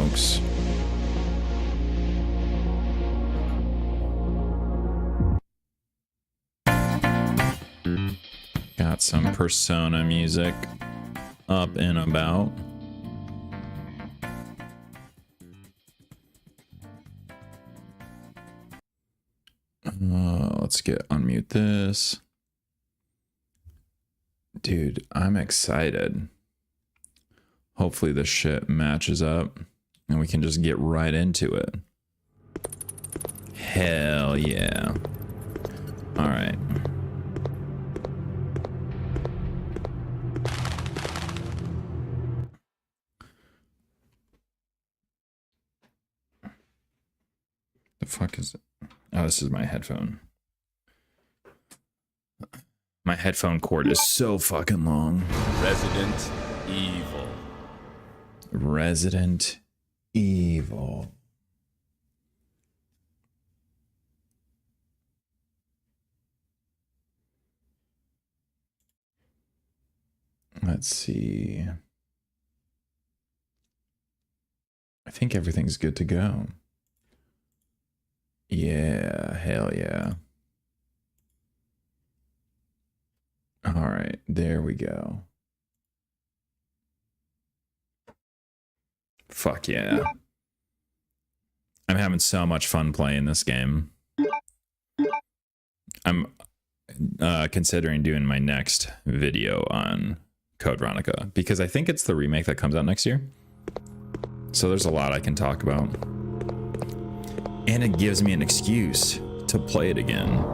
smokes. Got some Persona music up and about. Let's unmute this. Dude, I'm excited. Hopefully this shit matches up and we can just get right into it. Hell yeah. All right. The fuck is it? Oh, this is my headphone. My headphone cord is so fucking long. Resident Evil. Resident Evil. Let's see. I think everything's good to go. Yeah, hell yeah. All right, there we go. Fuck yeah. I'm having so much fun playing this game. I'm considering doing my next video on Code Veronica because I think it's the remake that comes out next year. So there's a lot I can talk about. And it gives me an excuse to play it again.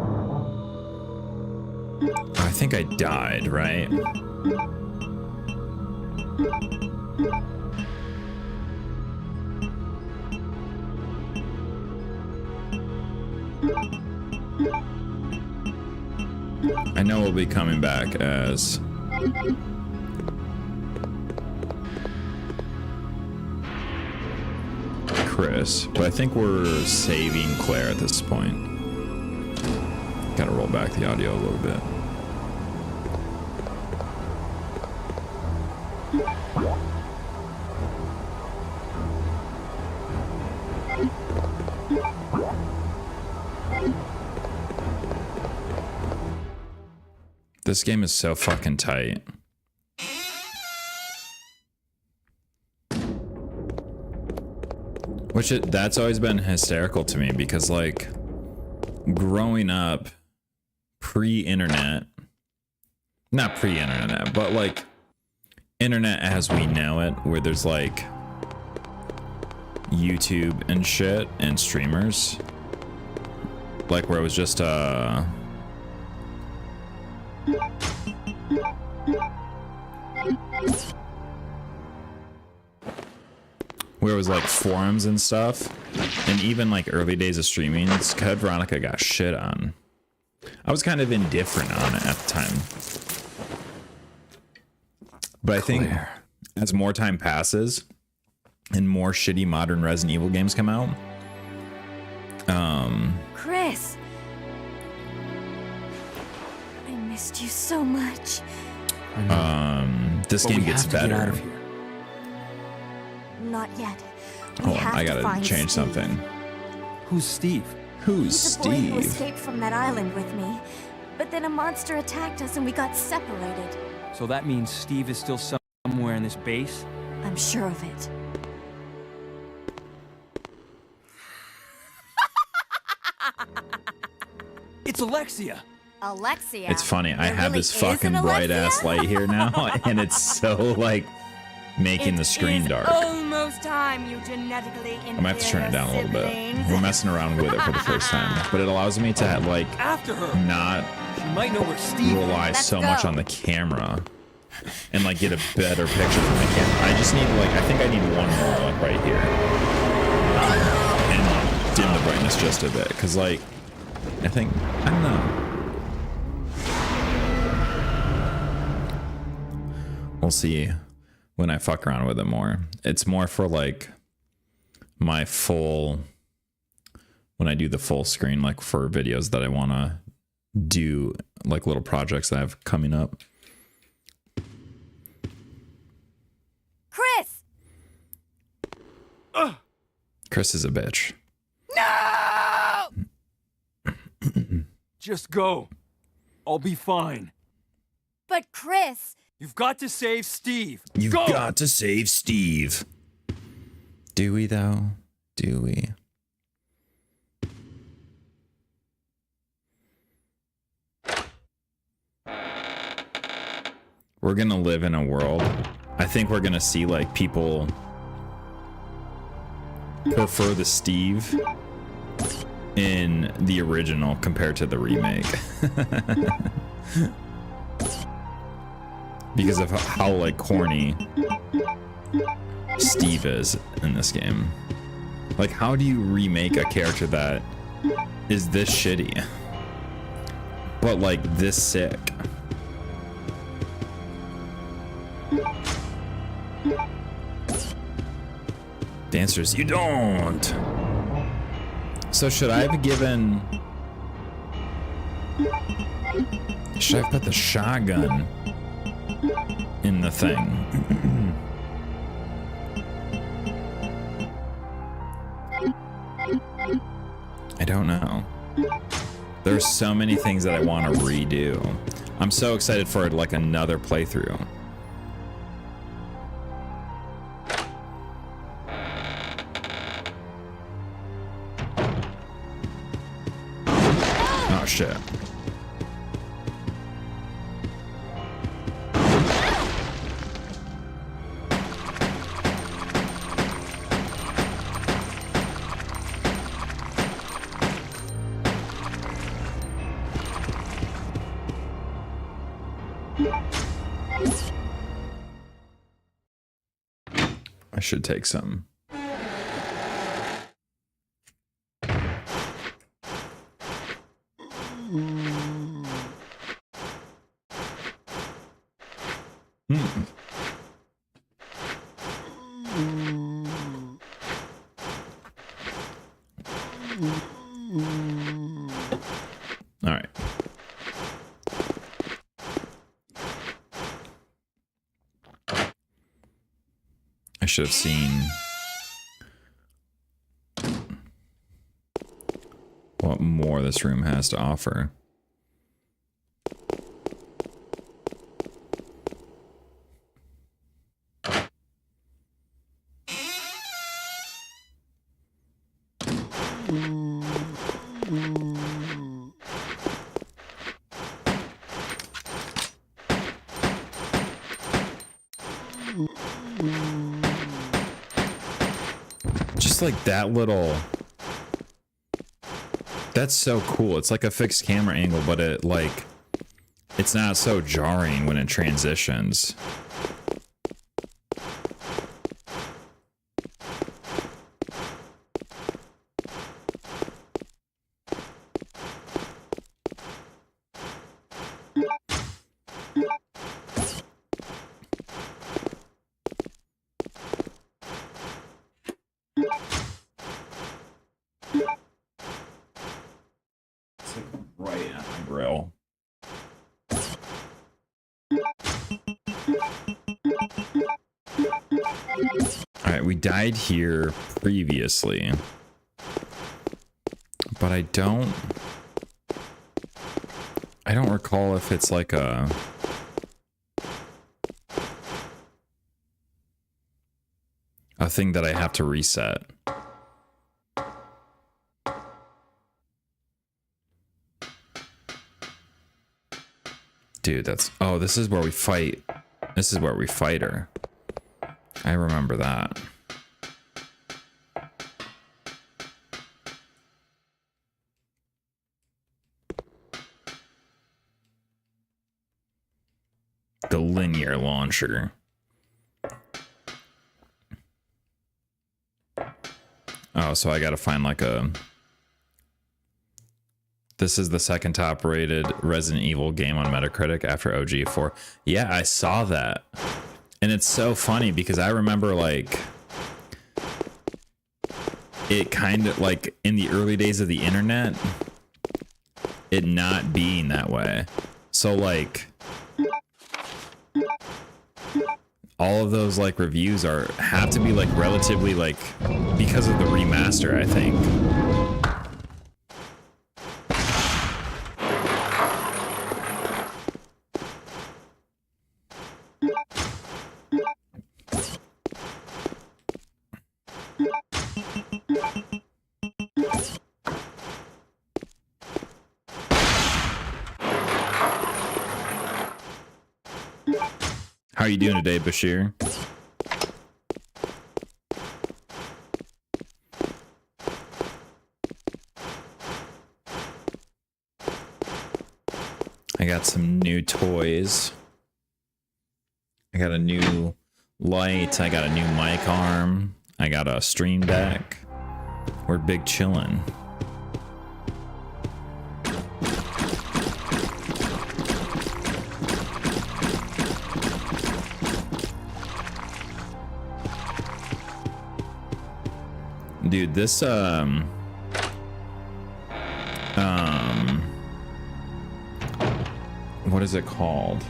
I think I died, right? I know we'll be coming back as Chris, but I think we're saving Claire at this point. Gotta roll back the audio a little bit. This game is so fucking tight. That's always been hysterical to me because, like, growing up pre-internet, not pre-internet, but like internet as we know it, where there's like YouTube and shit and streamers, like where it was just where it was like forums and stuff, and even like early days of streaming, Code Veronica got shit on. I was kind of indifferent on it at the time. But I think as more time passes and more shitty modern Resident Evil games come out, Chris, I missed you so much. this game gets better. Not yet. Hold on, I gotta change something. Who's Steve? Who's He's the boy who Steve? escaped from that island with me. But then a monster attacked us and we got separated. So that means Steve is still somewhere in this base? I'm sure of it. It's Alexia! Alexia. It's funny. I There have really this is an fucking bright ass Alexia? light here now, and it's so like making the screen dark. Almost time, you genetically I might have to turn it down a little bit. siblings. We're messing around with it for the first time, but it allows me to like After her! not She might know where Steve is. rely Let's so go. much on the camera and like get a better picture from the camera. I just need like I think I need one more like right here and dim the brightness just a bit because like I think I don't know. We'll see when I fuck around with it more. It's more for like my full, when I do the full screen, like for videos that I want to do, like little projects that I have coming up. Chris! Chris is a bitch. Just go. I'll be fine. But Chris... You've got to save Steve. You've Go! got to save Steve. Do we, though? Do we? We're gonna live in a world. I think we're gonna see, like, people prefer the Steve in the original compared to the remake. Because of how, like, corny Steve is in this game. Like, how do you remake a character that is this shitty, but, like, this sick? The answer is you don't. So should I have given... Should I have put the shotgun in the thing? I don't know. There's so many things that I want to redo. I'm so excited for like another playthrough. Oh shit. I should take some. All right. I should have seen what more this room has to offer. Just like that little... That's so cool. It's like a fixed camera angle, but it like... It's not so jarring when it transitions. It's like right at my grill. Alright, we died here previously. But I don't recall if it's like a thing that I have to reset. Dude, that's... Oh, this is where we fight. This is where we fight her. I remember that. The linear launcher. Oh, so I gotta find like a... This is the second top rated Resident Evil game on Metacritic after OG4. Yeah, I saw that. And it's so funny because I remember like it kind of like in the early days of the internet, it not being that way. So like all of those like reviews have to be like relatively like because of the remaster, I think. How are you doing today, Bashir? I got some new toys. I got a new light. I got a new mic arm. I got a stream deck. We're big chillin'. Dude, this what is it called?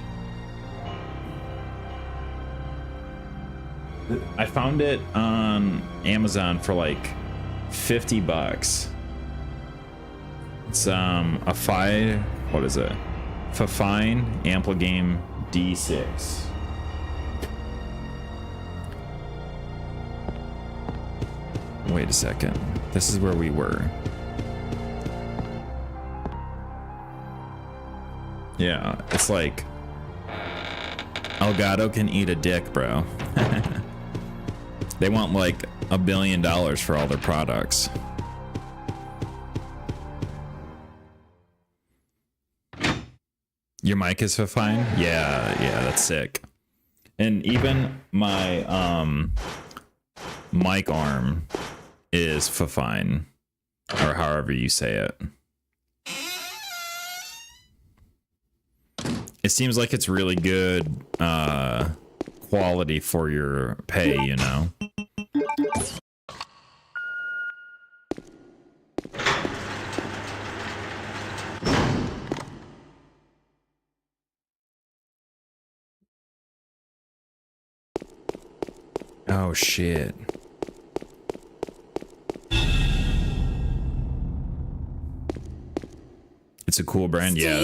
I found it on Amazon for like $50. It's what is it? Fifine Ampligame D6. Wait a second. This is where we were. Yeah, it's like Elgato can eat a dick, bro. They want like $1 billion for all their products. Your mic is fine? Yeah, that's sick. And even my mic arm is fine, or however you say it. It seems like it's really good quality for your pay, you know? Oh shit. It's a cool brand. Steve? Yeah,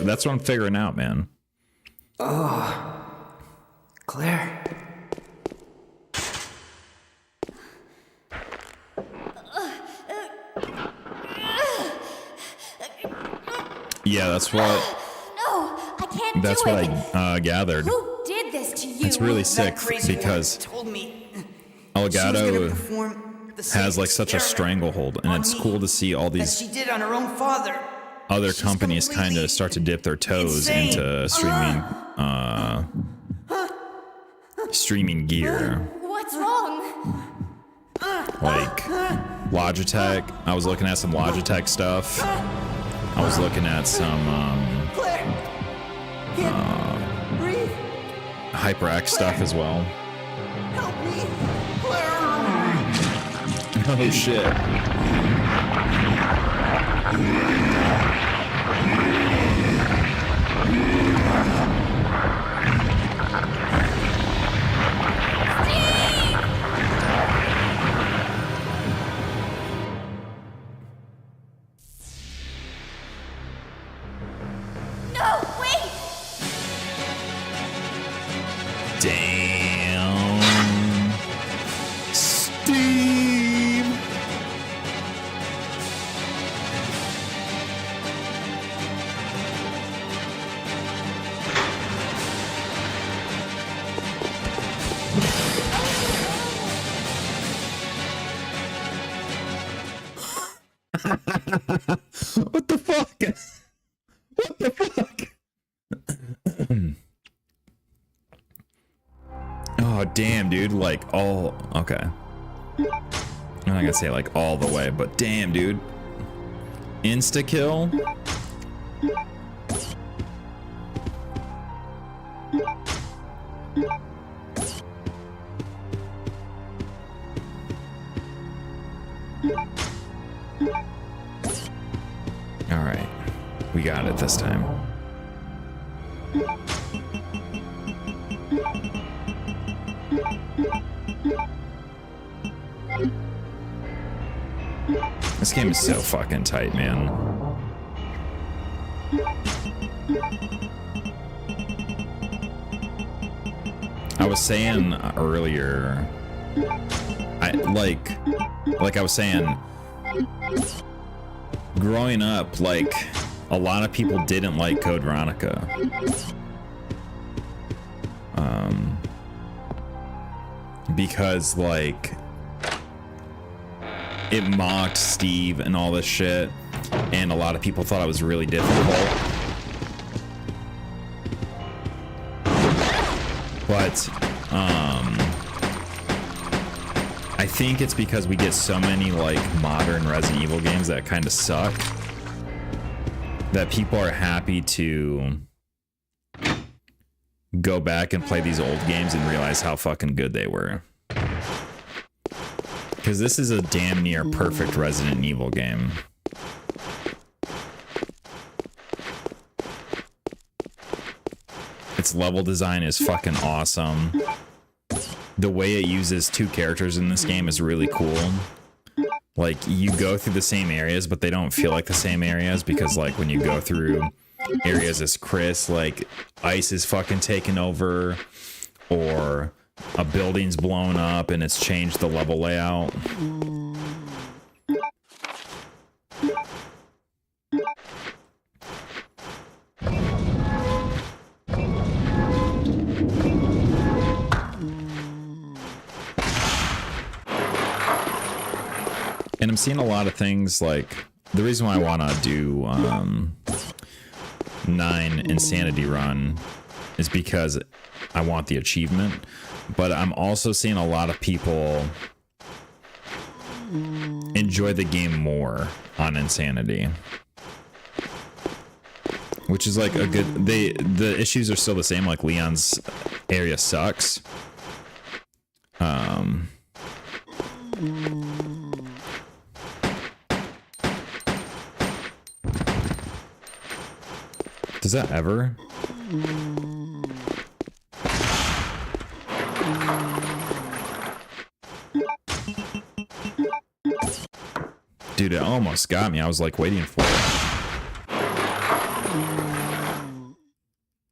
that's what I'm figuring out, man. Oh, Claire. No, that's what I can't that's do what it. I gathered. Who did this to you? It's really sick because told me Elgato has like such a stranglehold, and it's cool to see all these she did on her own father. other companies kind of start to dip their toes into streaming gear. What's wrong? Like Logitech. I was looking at some Logitech stuff. I was looking at some Breathe. HyperX stuff as well. Help me. Oh shit. No, wait! Damn. Steve. What the fuck? What the fuck? Oh, damn, dude. Like, all... Okay. I'm not gonna say, like, all the way, but damn, dude. Insta-kill? Alright. We got it this time. This game is so fucking tight, man. I was saying earlier, like I was saying, growing up, like, a lot of people didn't like Code Veronica. Because, like, it mocked Steve and all this shit, and a lot of people thought it was really difficult. But, I think it's because we get so many, like, modern Resident Evil games that kind of suck, that people are happy to go back and play these old games and realize how fucking good they were. Because this is a damn near perfect Resident Evil game. Its level design is fucking awesome. The way it uses two characters in this game is really cool. Like, you go through the same areas, but they don't feel like the same areas, because, like, when you go through areas as Chris, like, ice is fucking taken over, or a building's blown up and it's changed the level layout. And I'm seeing a lot of things, like, the reason why I want to do 9 Insanity Run is because I want the achievement, but I'm also seeing a lot of people enjoy the game more on Insanity, which is like a good, the issues are still the same, like Leon's area sucks. Does that ever? Dude, it almost got me. I was like waiting for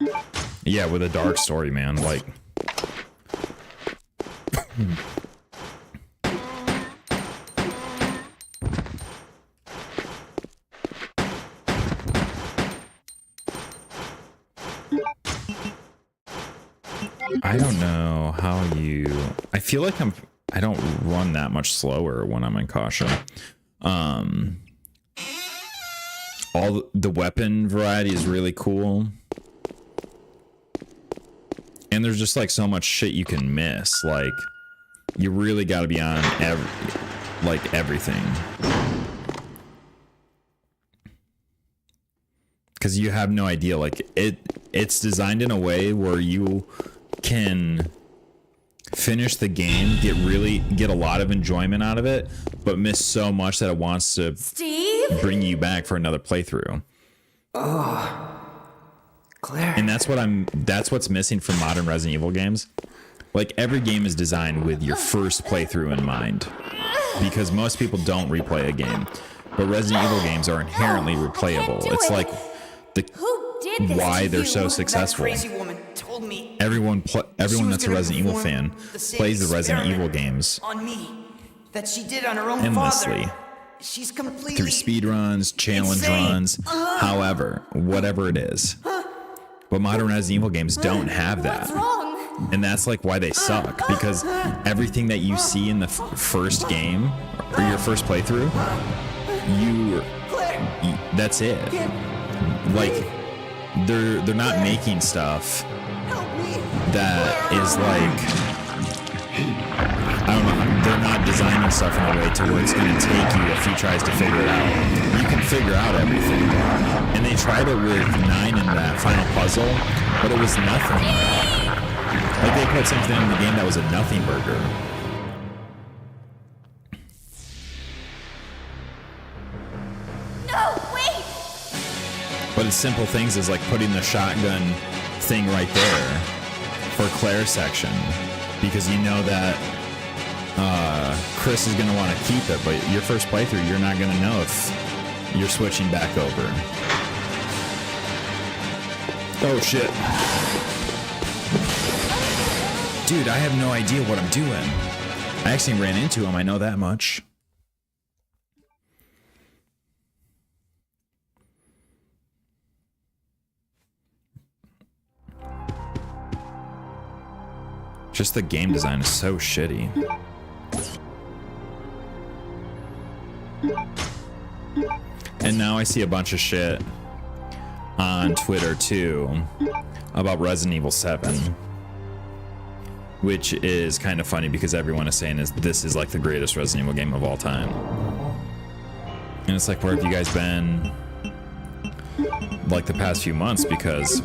it. Yeah, with a dark story, man. Like, I don't know how you... I feel like I don't run that much slower when I'm in caution. All the weapon variety is really cool. And there's just like so much shit you can miss. Like, you really got to be on everything. Because you have no idea. Like, it's designed in a way where you can finish the game, get a lot of enjoyment out of it, but miss so much that it wants to bring you back for another playthrough. Oh, Claire. And that's what's missing from modern Resident Evil games. Like, every game is designed with your first playthrough in mind, because most people don't replay a game, but Resident Evil games are inherently replayable. It's like why they're so successful. That crazy woman told me Everyone that's a Resident Evil fan plays the Resident Evil games on me that she did on her own endlessly. father. She's completely Through speed runs, challenge runs, however, whatever it is. But modern Resident Evil games don't have that. What's wrong? And that's like why they suck, because everything that you see in the first game or your first playthrough, that's it. Like, they're not making stuff that is like, I don't know, they're not designing stuff in a way to where it's going to take you a few tries to figure it out. You can figure out everything. And they tried it with 9 in that final puzzle, but it was nothing. Like, they put something in the game that was a nothing burger. No, wait! But it's simple things as like putting the shotgun thing right there for Claire's section, because you know that Chris is gonna want to keep it, but your first playthrough, you're not gonna know if you're switching back over. Oh shit. Dude, I have no idea what I'm doing. I actually ran into him, I know that much. Just the game design is so shitty. And now I see a bunch of shit on Twitter too about Resident Evil 7, which is kind of funny because everyone is saying this is like the greatest Resident Evil game of all time. And it's like, where have you guys been like the past few months? Because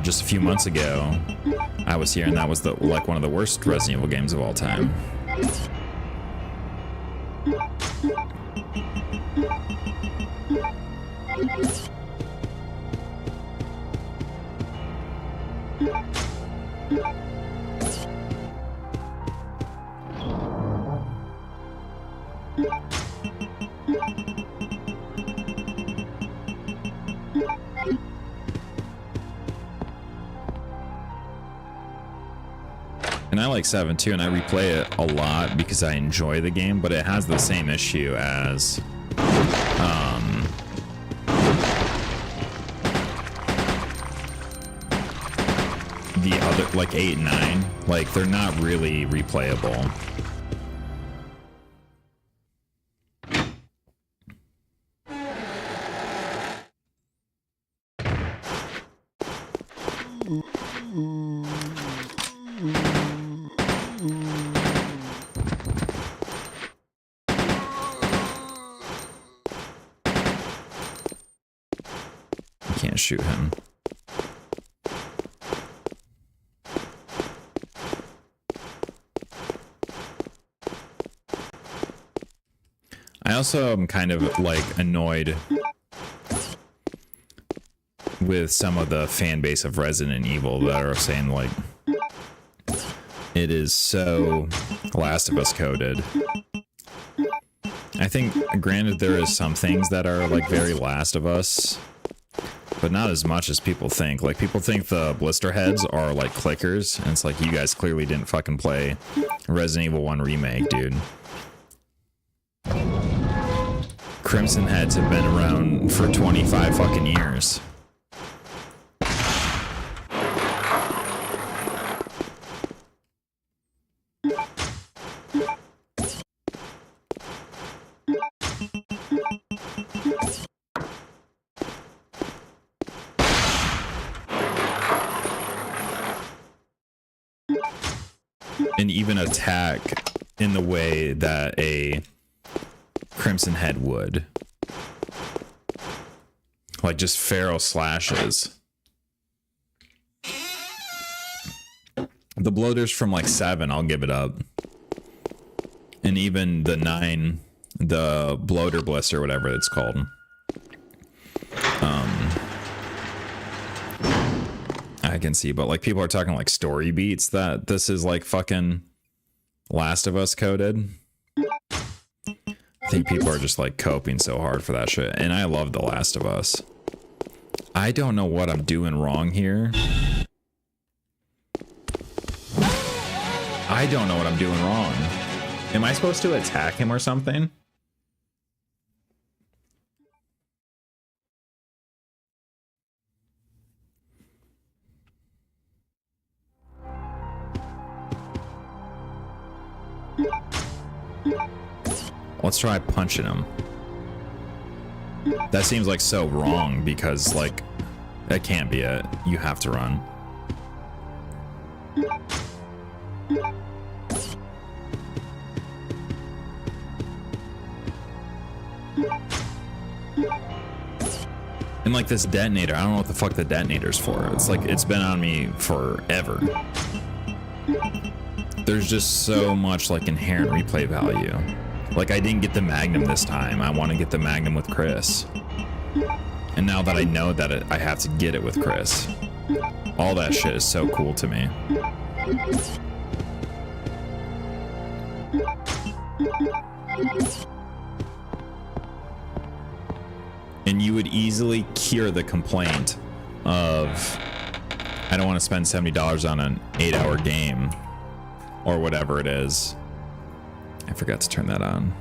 just a few months ago I was here and that was like one of the worst Resident Evil games of all time. And I like 7 too, and I replay it a lot because I enjoy the game, but it has the same issue as the other, like 8 and 9. Like, they're not really replayable. Can't shoot him. I also am kind of like annoyed with some of the fan base of Resident Evil that are saying like it is so Last of Us coded. I think, granted, there is some things that are like very Last of Us, but not as much as people think. Like, people think the blister heads are like clickers, and it's like, you guys clearly didn't fucking play Resident Evil 1 Remake, dude. Crimson heads have been around for 25 fucking years. And even attack in the way that a Crimson Head would. Like, just feral slashes. The bloaters from like 7, I'll give it up. And even the 9, the bloater blister, whatever it's called. I can see, but like, people are talking like story beats that this is like fucking Last of Us coded. I think people are just like coping so hard for that shit, and I love The Last of Us. I don't know what I'm doing wrong here. I don't know what I'm doing wrong. Am I supposed to attack him or something? Let's try punching him. That seems like so wrong because, like, that can't be it. You have to run. And like this detonator, I don't know what the fuck the detonator's for. It's like, it's been on me forever. There's just so much like inherent replay value. Like, I didn't get the Magnum this time. I want to get the Magnum with Chris. And now that I know that I have to get it with Chris, all that shit is so cool to me. And you would easily cure the complaint of, I don't want to spend $70 on an 8-hour game or whatever it is. I forgot to turn that on.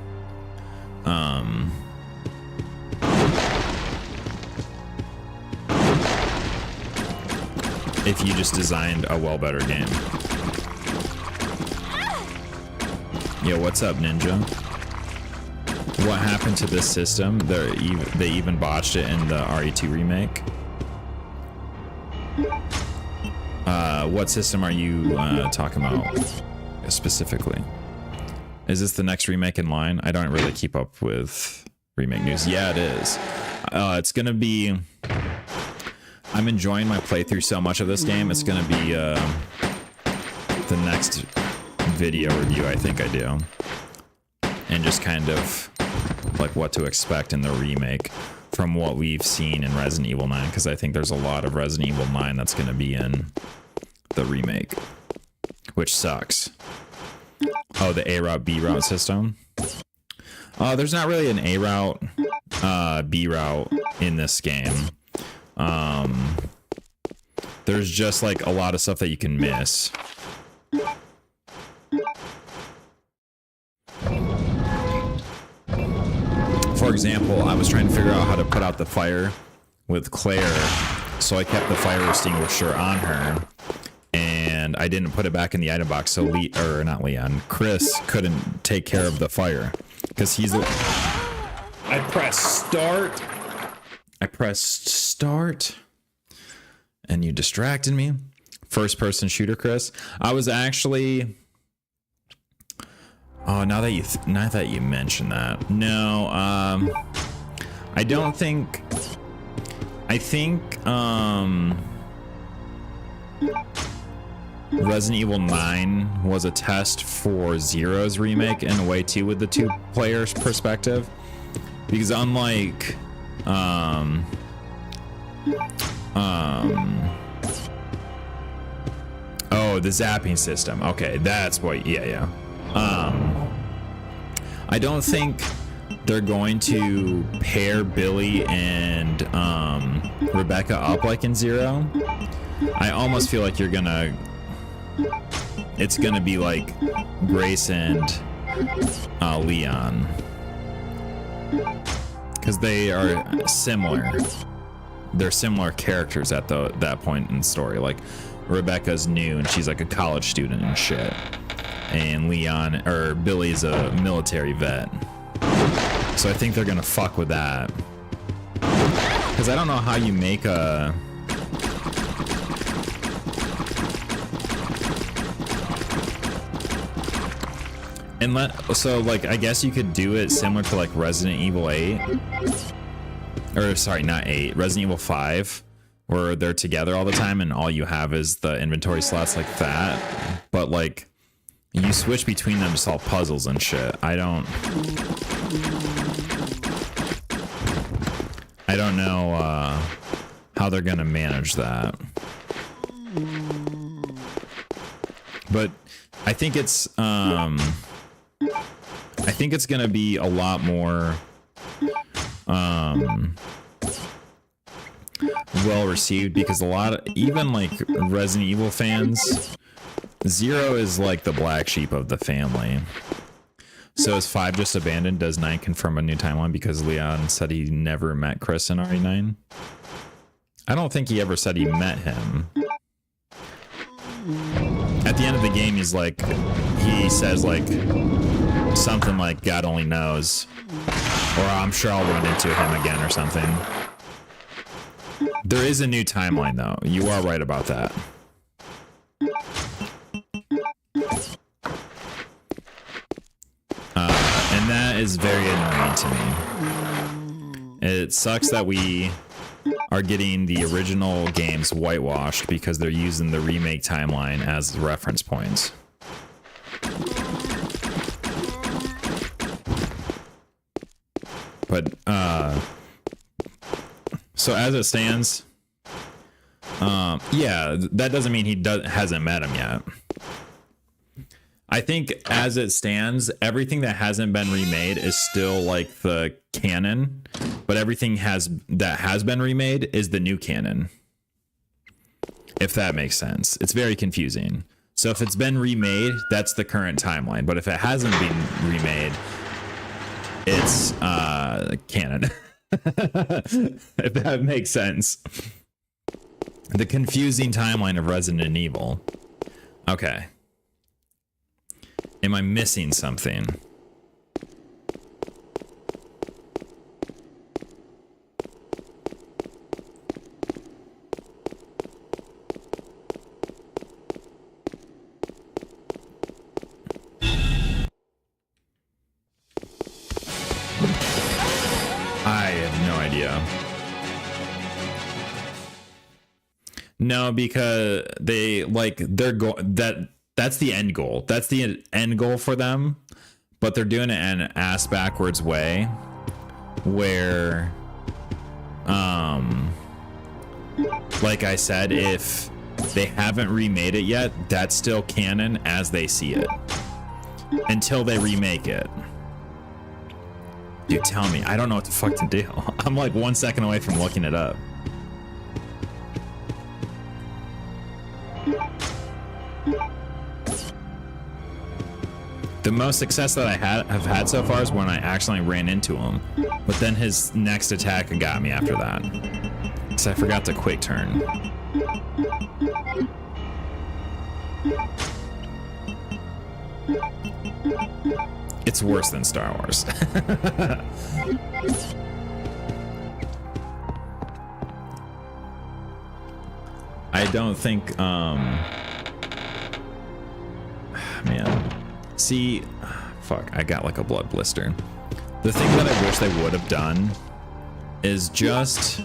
If you just designed a well better game. Yo, what's up, Ninja? What happened to this system? They even botched it in the RE2 remake. What system are you talking about specifically? Is this the next remake in line? I don't really keep up with remake news. Yeah, it is. It's gonna be. I'm enjoying my playthrough so much of this game. It's gonna be the next video review I think I do, and just kind of like what to expect in the remake from what we've seen in Resident Evil 9, because I think there's a lot of Resident Evil 9 that's going to be in the remake, which sucks. Oh, the A route B route system. There's not really an A route B route in this game. There's just like a lot of stuff that you can miss. For example, I was trying to figure out how to put out the fire with Claire, so I kept the fire extinguisher on her, and I didn't put it back in the item box, so Chris couldn't take care of the fire, because he's I pressed start, and you distracted me. First person shooter, Chris. I was actually... Oh, now that you mention that, no, I don't think. I think Resident Evil 9 was a test for Zero's remake in a way too, with the 2 players perspective, because unlike oh, the zapping system. Okay, that's what. Yeah. I don't think they're going to pair Billy and Rebecca up like in Zero. I almost feel like it's gonna be like Grace and Leon, because they are similar. They're similar characters at that point in the story. Like Rebecca's new and she's like a college student and shit. And Billy's a military vet. So I think they're gonna fuck with that. Because I don't know how you make a... So like, I guess you could do it similar to like Resident Evil 8. Or sorry, not 8, Resident Evil 5. Where they're together all the time and all you have is the inventory slots like that. But like... You switch between them to solve puzzles and shit. I don't know how they're gonna manage that. But I think it's gonna be a lot more well received, because even like Resident Evil fans, Zero is like the black sheep of the family. So is 5 just abandoned? Does 9 confirm a new timeline because Leon said he never met Chris in RE9? I don't think he ever said he met him. At the end of the game, he says like something like God only knows, or I'm sure I'll run into him again or something. There is a new timeline though. You are right about that. And that is very annoying to me. It sucks that we are getting the original games whitewashed because they're using the remake timeline as reference points. But, so as it stands, yeah, that doesn't mean he hasn't met him yet. I think as it stands, everything that hasn't been remade is still like the canon, but everything that has been remade is the new canon. If that makes sense. It's very confusing. So if it's been remade, that's the current timeline. But if it hasn't been remade, it's canon. If that makes sense. The confusing timeline of Resident Evil. Okay. Am I missing something? I have no idea. No, because that's the end goal. That's the end goal for them, but they're doing it in an ass backwards way where like I said, if they haven't remade it yet, that's still canon as they see it until they remake it. Dude, tell me. I don't know what the fuck to do. I'm like 1 second away from looking it up. The most success that I have had so far is when I actually ran into him. But then his next attack got me after that. Because I forgot to quick turn. It's worse than Star Wars. I don't think, man. See, fuck, I got like a blood blister. The thing that I wish they would have done is just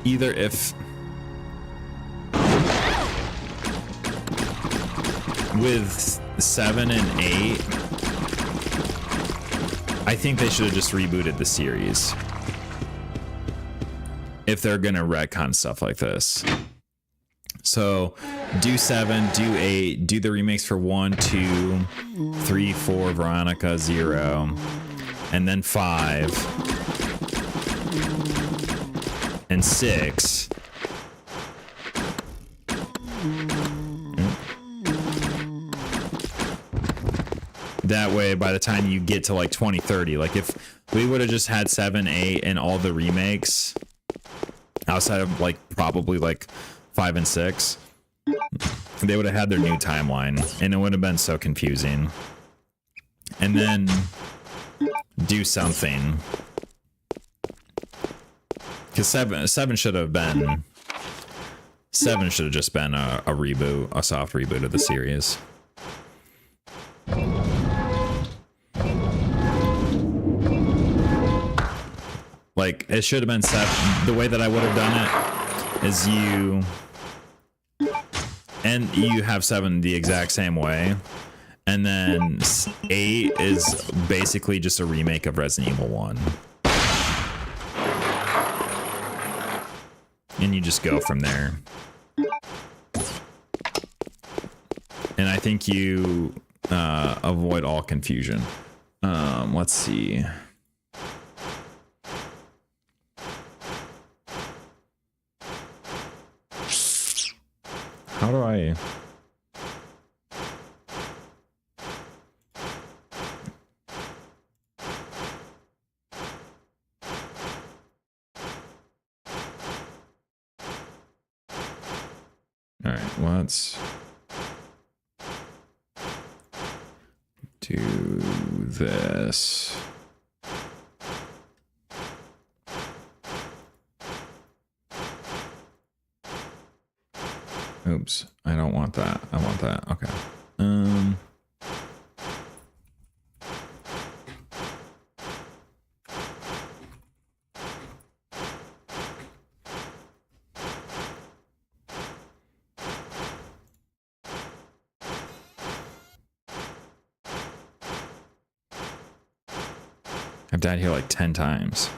either if with 7 and 8, I think they should have just rebooted the series if they're gonna retcon stuff like this. So do 7, do 8, do the remakes for 1, 2, 3, 4, Veronica, 0, and then 5 and 6. That way, by the time you get to like 2030, like if we would have just had 7, 8, and all the remakes outside of like probably like 5 and 6, they would have had their new timeline, and it would have been so confusing. And then do something, because 7 should have been 7 should have just been a reboot, a soft reboot of the series. Like, it should have been 7. The way that I would have done it is you have 7 the exact same way, and then 8 is basically just a remake of Resident Evil 1. And you just go from there. And I think you avoid all confusion. Let's see. How do I... All right, let's do this. Oops, I don't want that. I want that. Okay. I've died here like 10 times.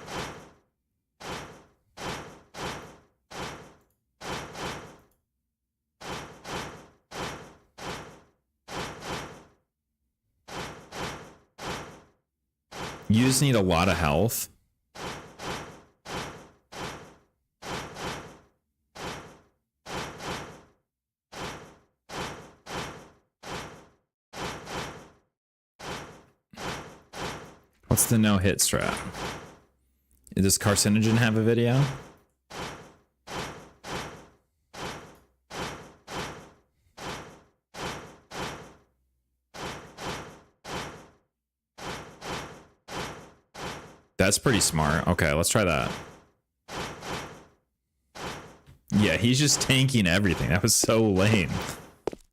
You just need a lot of health. What's the no-hit strat? Does Carcinogen have a video? That's pretty smart. Okay, let's try that. Yeah, he's just tanking everything. That was so lame.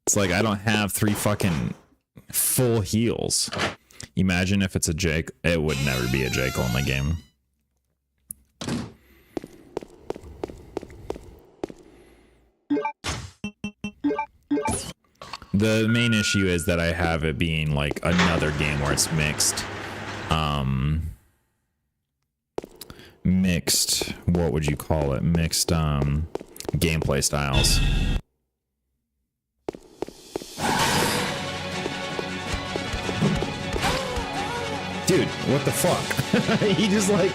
It's like, I don't have 3 fucking full heals. Imagine if it's a Jake. It would never be a Jake only game. The main issue is that I have it being like another game where it's mixed. Mixed, what would you call it? Mixed gameplay styles. Dude, what the fuck? He just like,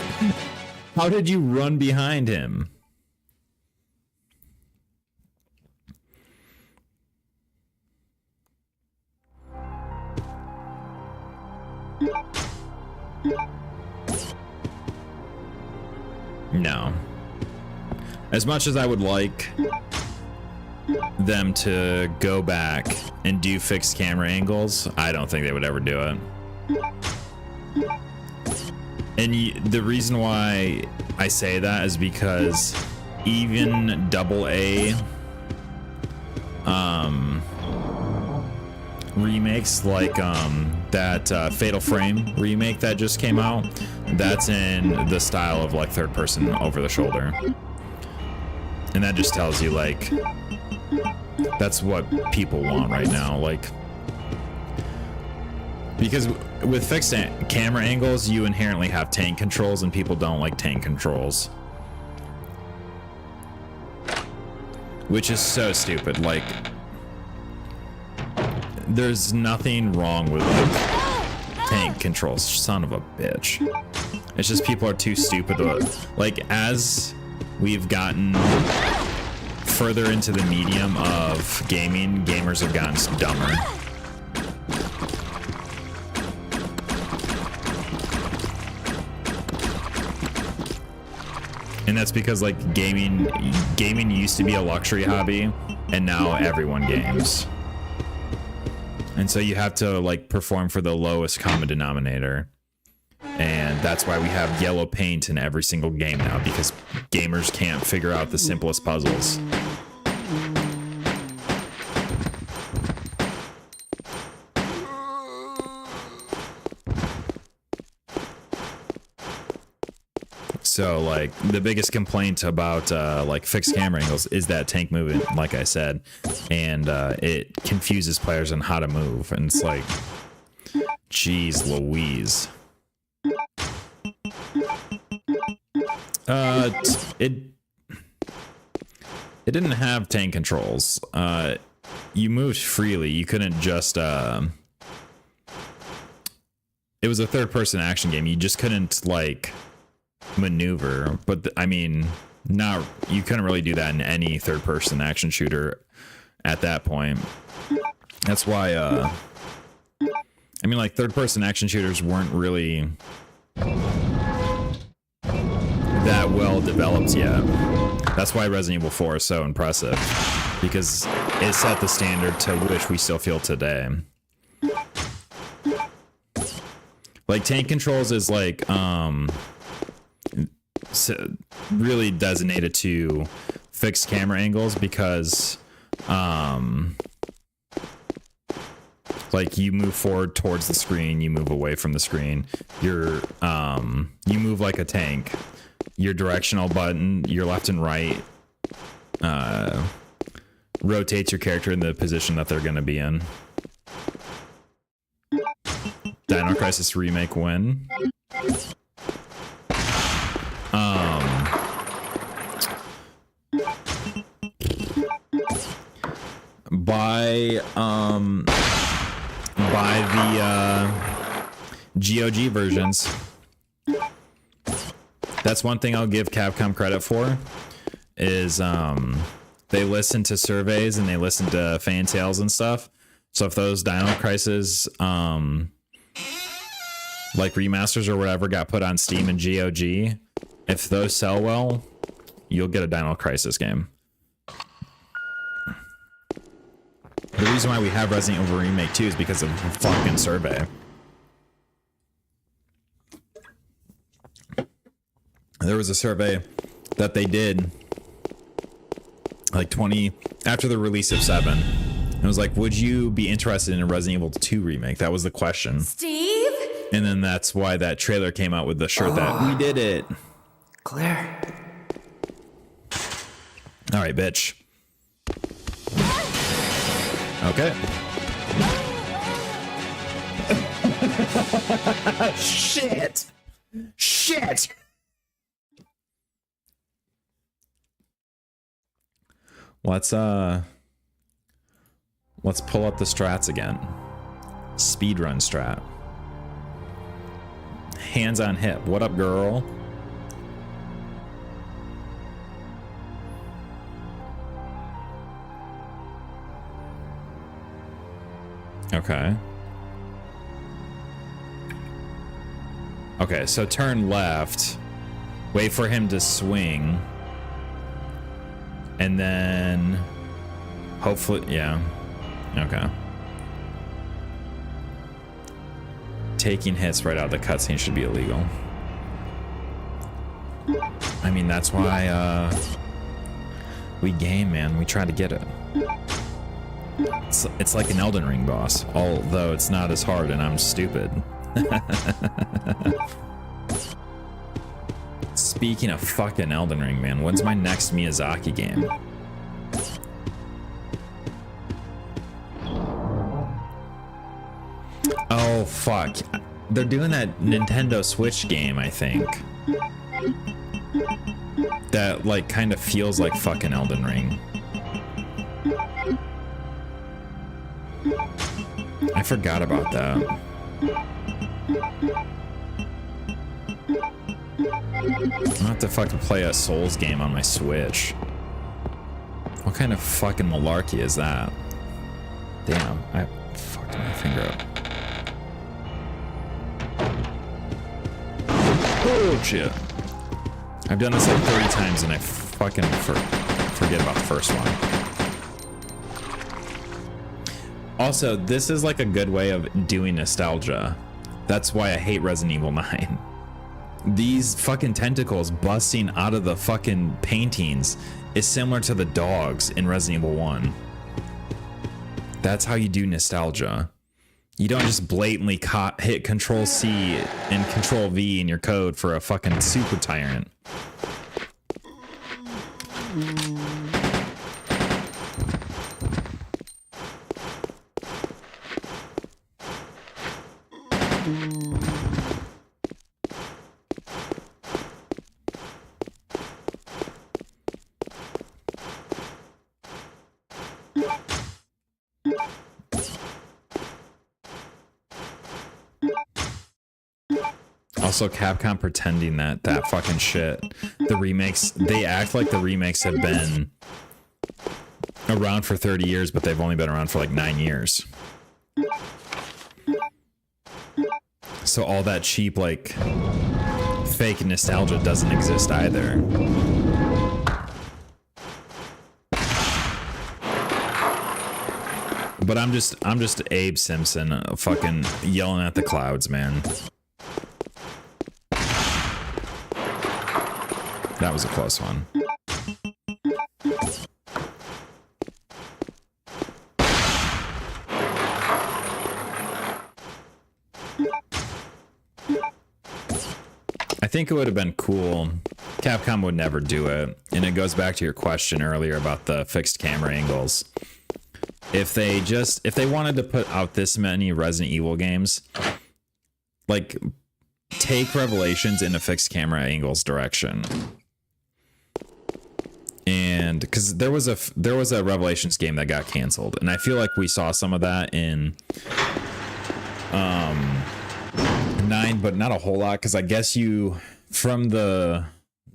how did you run behind him? No. As much as I would like them to go back and do fixed camera angles, I don't think they would ever do it. And the reason why I say that is because even AA remakes like that Fatal Frame remake that just came out, that's in the style of like third person over the shoulder. And that just tells you like that's what people want right now, like, because with fixed camera angles you inherently have tank controls and people don't like tank controls, which is so stupid. Like, there's nothing wrong with like tank controls, son of a bitch. It's just people are too stupid to, like, as we've gotten further into the medium of gaming, gamers have gotten dumber. And that's because like gaming used to be a luxury hobby and now everyone games. And so you have to like perform for the lowest common denominator. And that's why we have yellow paint in every single game now, because gamers can't figure out the simplest puzzles. So like the biggest complaint about like fixed camera angles is that tank movement, like I said, and it confuses players on how to move, and it's like, geez Louise. It didn't have tank controls. You moved freely. You couldn't just it was a third person action game. You just couldn't like maneuver, but I mean, you couldn't really do that in any third person action shooter at that point. That's why I mean, like, third person action shooters weren't really that well developed yet. That's why Resident Evil 4 is so impressive, because it set the standard to which we still feel today. Like, tank controls is like really designated to fixed camera angles, because like, you move forward towards the screen, you move away from the screen, you move like a tank. Your directional button, your left and right, rotates your character in the position that they're going to be in. Dino Crisis Remake win. By the GOG versions. That's one thing I'll give Capcom credit for, is they listen to surveys and they listen to fan tales and stuff. So if those Dino Crisis like remasters or whatever got put on Steam and GOG, if those sell well, you'll get a Dino Crisis game. The reason why we have Resident Evil Remake 2 is because of a fucking survey. There was a survey that they did like after the release of 7. It was like, would you be interested in a Resident Evil 2 remake? That was the question. Steve? And then that's why that trailer came out with the shirt that we did it. Claire. All right, bitch. Okay. Shit. Shit. Let's pull up the strats again. Speedrun strat. Hands on hip. What up, girl? Okay. Okay, so turn left. Wait for him to swing. And then hopefully, yeah. Okay. Taking hits right out of the cutscene should be illegal. I mean, that's why we game, man. We try to get it. It's like an Elden Ring boss, although it's not as hard and I'm stupid. Speaking of fucking Elden Ring, man, when's my next Miyazaki game? Oh, fuck. They're doing that Nintendo Switch game, I think. That, like, kind of feels like fucking Elden Ring. I forgot about that. I'll have to fucking play a Souls game on my Switch. What kind of fucking malarkey is that? Damn, I fucked my finger up. Oh shit. I've done this like 30 times and I fucking forget about the first one. Also, this is like a good way of doing nostalgia. That's why I hate Resident Evil 9. These fucking tentacles busting out of the fucking paintings is similar to the dogs in Resident Evil 1. That's how you do nostalgia. You don't just blatantly hit Control C and Control V in your code for a fucking super tyrant. Also, Capcom pretending that fucking shit. The remakes, they act like the remakes have been around for 30 years, but they've only been around for like 9 years. So all that cheap, like, fake nostalgia doesn't exist either. But I'm just Abe Simpson, fucking yelling at the clouds, man. That was a close one. I think it would have been cool. Capcom would never do it. And it goes back to your question earlier about the fixed camera angles. If they wanted to put out this many Resident Evil games, like, take Revelations in a fixed camera angles direction. And because there was a Revelations game that got canceled, and I feel like we saw some of that in 9, but not a whole lot, because I guess from the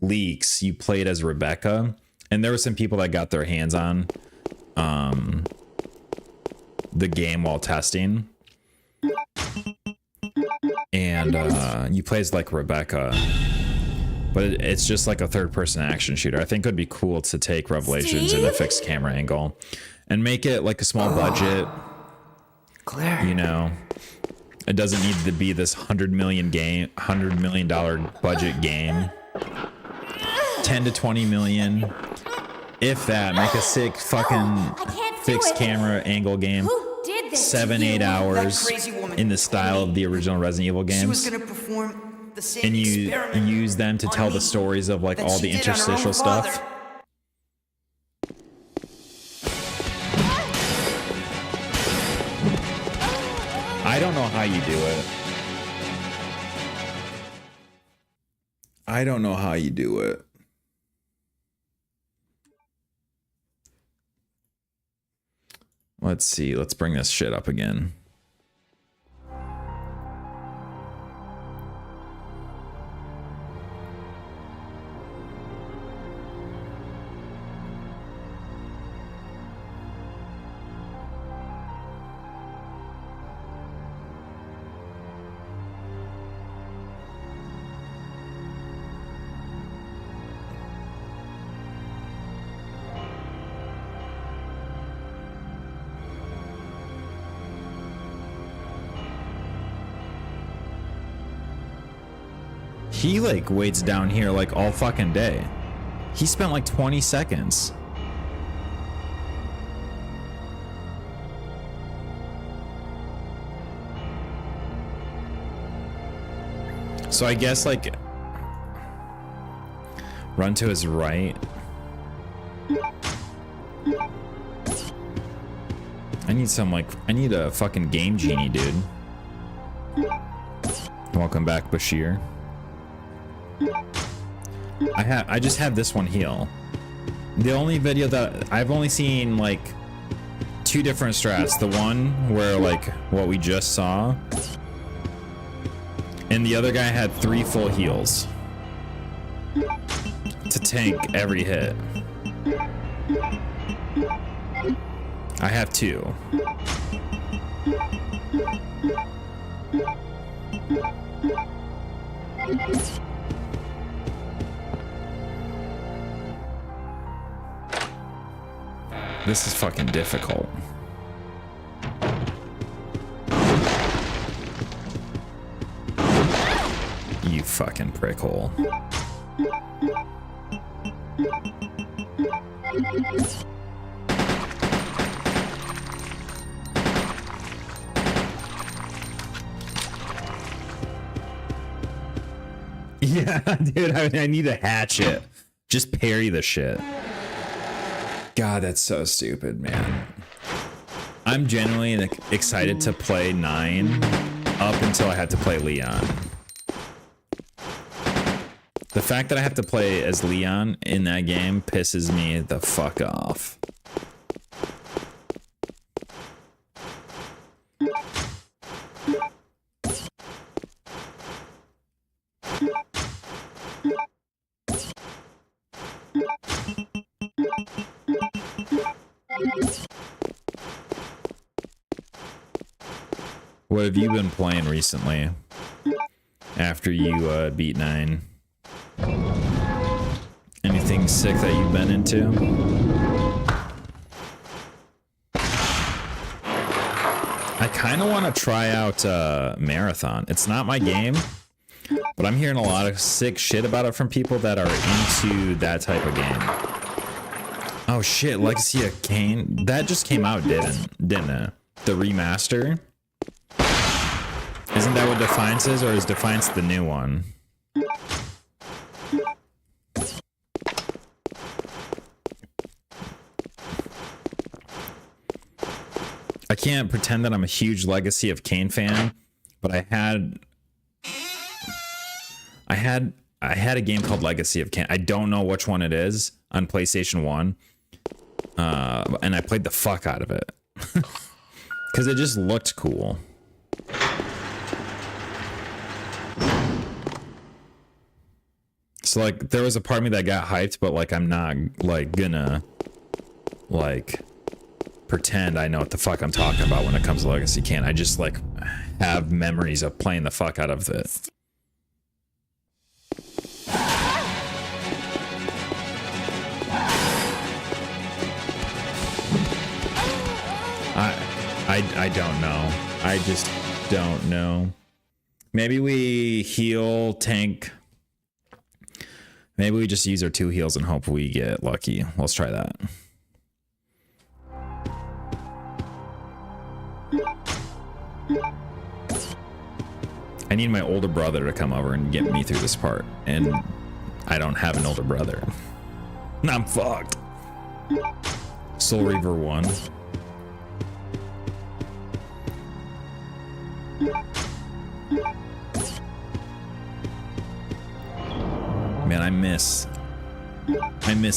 leaks, you played as Rebecca, and there were some people that got their hands on the game while testing, and you play as like Rebecca, but it's just like a third-person action shooter. I think it would be cool to take Revelations in a fixed camera angle and make it like a small budget. Claire. You know, it doesn't need to be this $100 million budget game. 10 to 20 million, if that. Make a sick fucking fixed camera angle game. Who did this? 7-8 hours That crazy woman. in the style of the original Resident Evil She was games, gonna perform the same and you experiment use them to on tell me the stories of like that all she the did on her own interstitial father. stuff. I don't know how you do it. I don't know how you do it. Let's see. Let's bring this shit up again. He like waits down here like all fucking day. He spent like 20 seconds. So I guess like run to his right. I need a fucking game genie, dude. Welcome back, Bashir. I just have this one heal. The only video that I've only seen like 2 different strats. The one where like what we just saw, and the other guy had 3 full heals to tank every hit. I have 2. This is fucking difficult. You fucking prickhole. Yeah, dude, I need a hatchet. Just parry the shit. God, that's so stupid, man. I'm genuinely excited to play 9 up until I had to play Leon. The fact that I have to play as Leon in that game pisses me the fuck off. What have you been playing recently after you beat 9? Anything sick that you've been into? I kind of want to try out Marathon. It's not my game, but I'm hearing a lot of sick shit about it from people that are into that type of game. Oh shit, Legacy of Kain. That just came out, didn't it? The remaster? Isn't that what Defiance is, or is Defiance the new one? I can't pretend that I'm a huge Legacy of Kain fan, but I had a game called Legacy of Kain. I don't know which one it is on PlayStation 1. And I played the fuck out of it. Because it just looked cool. So like there was a part of me that got hyped, but like I'm not like gonna like pretend I know what the fuck I'm talking about when it comes to Legacy Canon. I just like have memories of playing the fuck out of it. I don't know. I just don't know. Maybe we heal, tank. Maybe we just use our 2 heals and hope we get lucky. Let's try that. I need my older brother to come over and get me through this part. And I don't have an older brother. I'm fucked. Soul Reaver 1. Man, I miss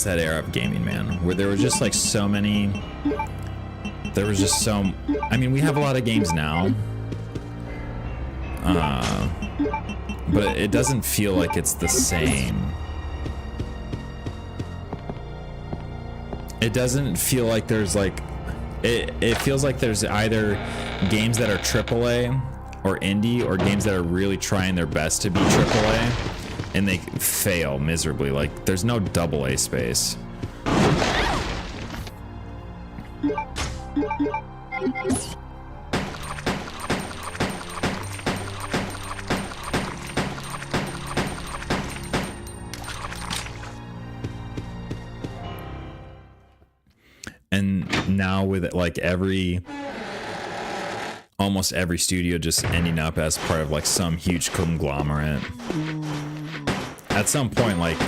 that era of gaming, man, where there was just like so many. There was just so. I mean, we have a lot of games now, but it doesn't feel like it's the same. It doesn't feel like there's like. It feels like there's either games that are AAA or indie, or games that are really trying their best to be AAA, and they fail miserably. Like there's no AA space. And now with it, like almost every studio just ending up as part of like some huge conglomerate. At some point, like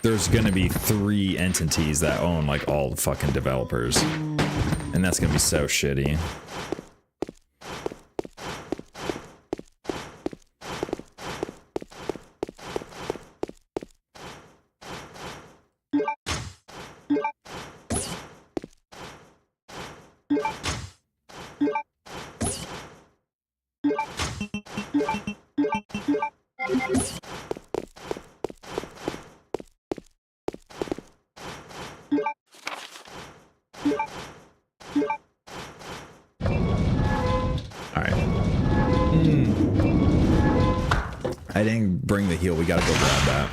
there's gonna be 3 entities that own like all the fucking developers, and that's gonna be so shitty. I didn't bring the heal. We gotta go grab that.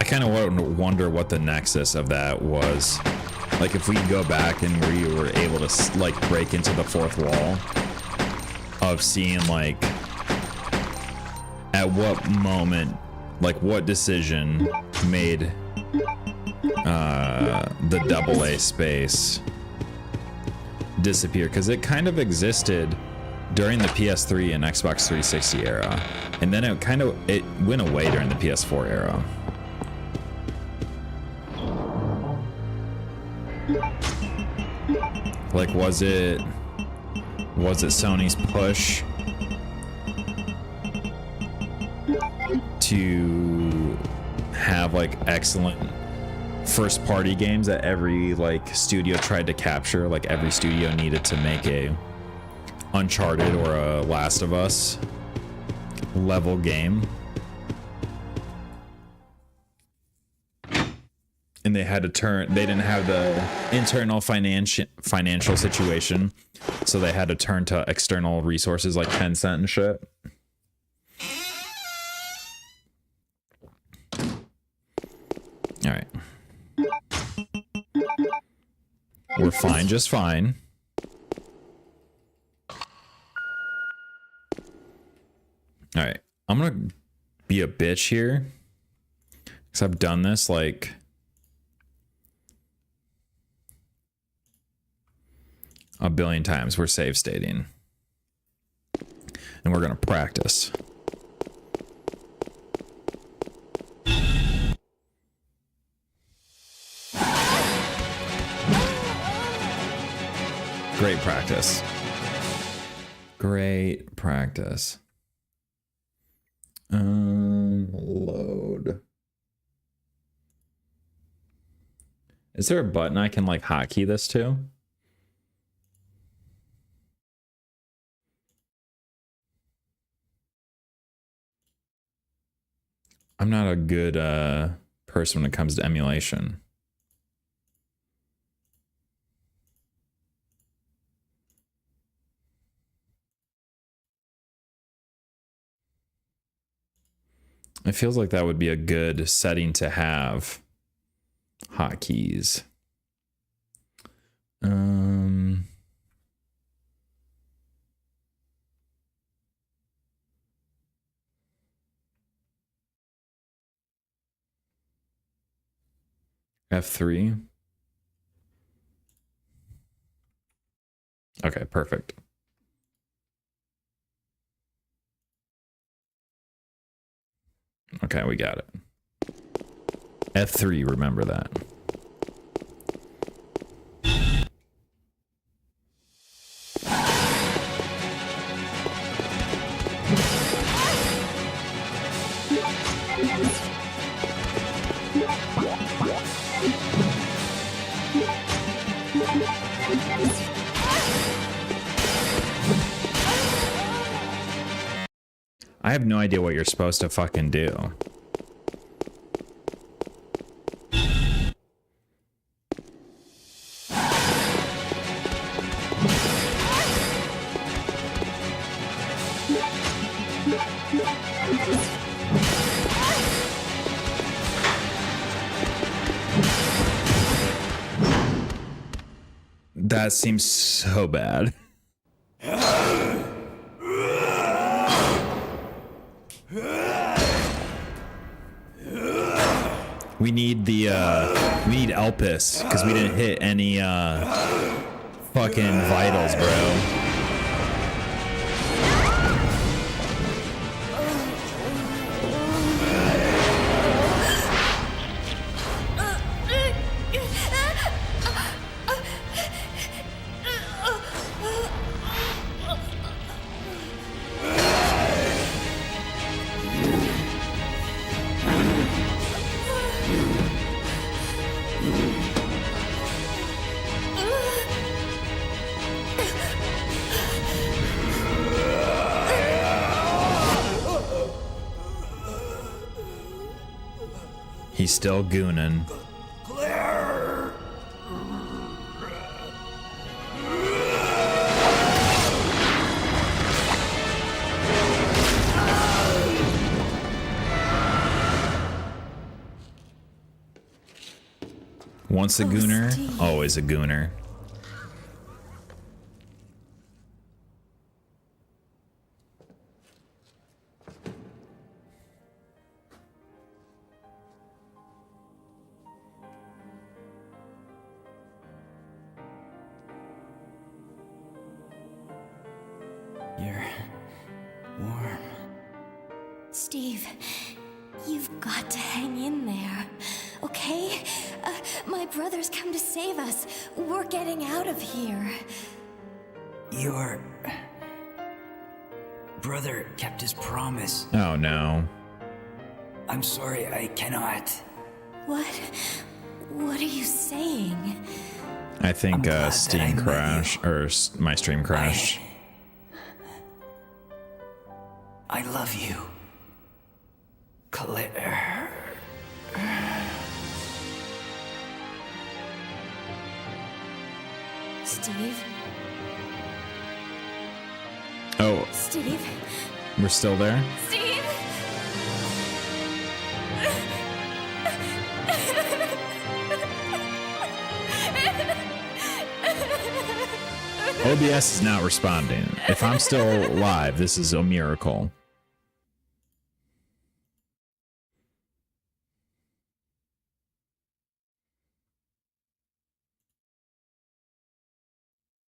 I kind of wonder what the nexus of that was. Like if we go back and we were able to like break into the 4th wall of seeing like at what moment, like what decision made the AA space disappear, because it kind of existed during the PS3 and Xbox 360 era, and then it went away during the PS4 era. Like was it Sony's push to have like excellent first party games that every like studio tried to capture? Like every studio needed to make a Uncharted or a Last of Us level game, and they had to turn. They didn't have the internal financial situation, so they had to turn to external resources like Tencent and shit. All right, we're fine, just fine. All right, I'm gonna be a bitch here because I've done this like a billion times. We're save stating, and we're gonna practice. Great practice. Great practice. Load. Is there a button I can like hotkey this to? I'm not a good person when it comes to emulation. It feels like that would be a good setting to have. Hotkeys. F3. Okay, perfect. Okay, we got it. F3, remember that. I have no idea what you're supposed to fucking do. That seems so bad. We need the we need Elpis because we didn't hit any fucking vitals, bro. He's still gooning. Claire. Once a gooner, always a gooner. You're warm. Steve, you've got to hang in there, okay? My brother's come to save us. We're getting out of here. Your brother kept his promise. Oh no. I'm sorry, I cannot. What? What are you saying? I think glad that I Steam met crashed, or my stream crashed. I love you, Claire. Steve? Oh, Steve? we're still there? Steve? OBS is not responding. If I'm still live, this is a miracle.